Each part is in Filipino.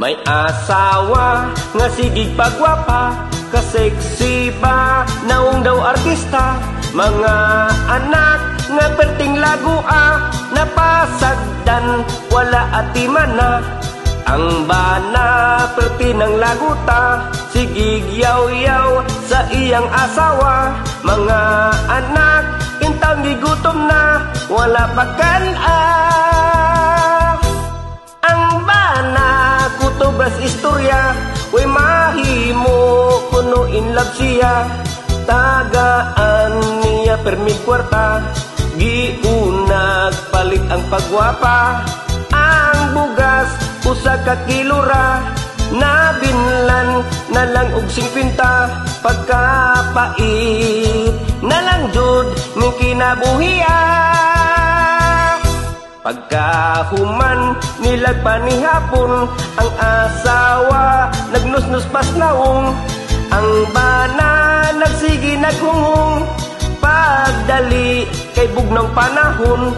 May asawa nga sigig pagwapa, kaseksi ba naong daw artista. Mga anak nga perting lagua, napasagdan wala atimana. Ang bana perti ng laguta, sigig yaw-yaw sa iyang asawa. Mga anak intang gigutom na, wala pagkan-ah. Ang bana kutubras istorya, way mahimo kuno in love siya. Tagaan niya permig kwarta, giunag palit ang pagwapa. Ang bugas usa ka kilora, nabinlan na lang og 50. Pagkapait na lang jud ning kinabuhiya. Pagkahuman nilag panihapon, ang asawa nagnusnus pas naong. Ang bana nagsigi naghungong, pagdali kay bugnong panahon.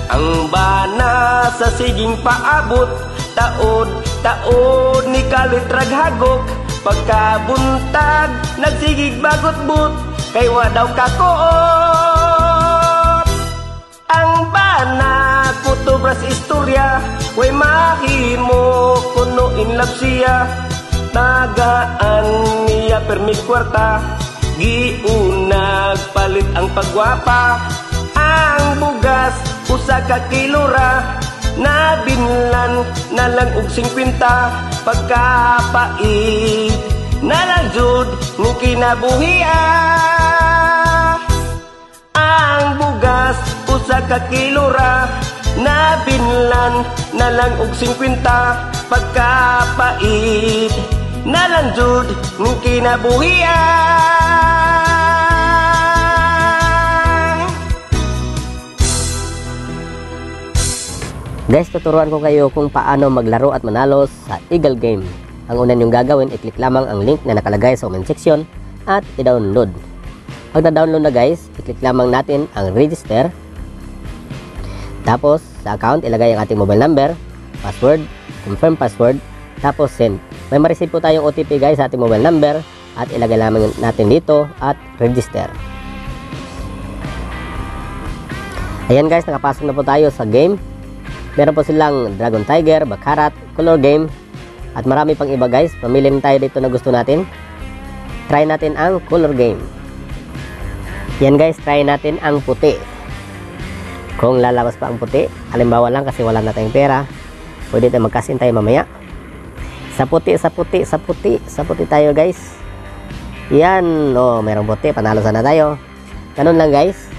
Ang bana sa siging paabot, taod ni kalit raghagok. Pagkabuntag nagsigig bagot-but, kay wadaw kakoot. Ang bana kutubras istorya, way mahimo kuno in love siya. Tagaan niya permig kwarta, giunag palit ang pagwapa. Ang bugas usa ka kilora, nabinlan na lang og 50. Pagkapait na lang jud ning kinabuhiya. Ang bugas usa ka kilora, nabinlan na lang og 50. Pagkapait na lang jud ning kinabuhiya. Guys, tuturuan ko kayo kung paano maglaro at manalo sa Eagle Game. Ang una nyong gagawin, i-click lamang ang link na nakalagay sa comment section at i-download. Pag na-download na guys, i-click lamang natin ang register. Tapos sa account, ilagay ang ating mobile number, password, confirm password, tapos send. May ma-receive po tayong OTP guys sa ating mobile number at ilagay lamang natin dito at register. Ayan guys, nakapasok na po tayo sa game. Meron po silang Dragon Tiger, Baccarat, Color Game, at marami pang iba guys. Pamili tayo dito na gusto natin. Try natin ang Color Game. Yan guys, try natin ang puti. Kung lalabas pa ang puti, halimbawa lang kasi wala na tayong pera, pwede tayo magkasin tayo mamaya. Sa puti tayo guys. Yan, merong puti, panalo sana tayo. Ganun lang guys.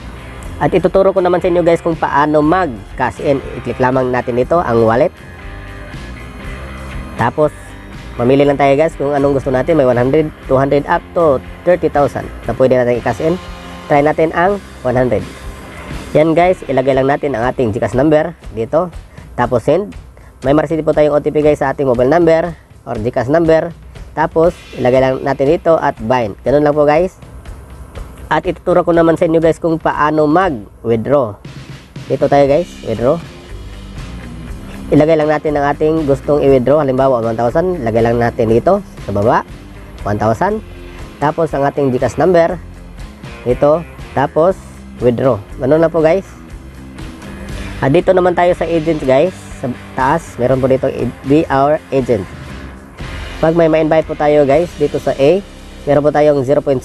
At ituturo ko naman sa inyo guys kung paano mag-cash in. I-click lamang natin dito ang wallet. Tapos mamili lang tayo guys kung anong gusto natin. May 100, 200 up to 30,000 na pwede natin i-cash in. Try natin ang 100. Yan guys, ilagay lang natin ang ating GCash number dito. Tapos send. May ma-receive po tayong OTP guys sa ating mobile number or GCash number. Tapos ilagay lang natin dito at bind. Ganun lang po guys. At ituturo ko naman sa inyo guys kung paano mag-withdraw. Dito tayo guys, withdraw. Ilagay lang natin ang ating gustong i-withdraw. Halimbawa 1,000, ilagay lang natin dito sa baba 1,000. Tapos ang ating GCash number dito, tapos withdraw. Ganun lang po guys. At dito naman tayo sa agent guys. Sa taas, meron po dito be our agent. Pag may ma-invite po tayo guys dito sa A, meron po tayong 0.6%,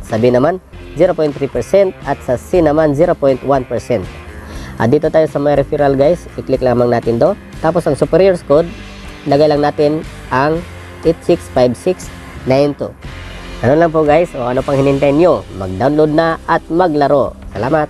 sa B naman 0.3%, at sa C naman 0.1%. At dito tayo sa may referral guys, i-click lamang natin do. Tapos ang superiors code, lagay lang natin ang 865692. Ano lang po guys, o ano pang hinintay nyo, mag-download na at maglaro. Salamat!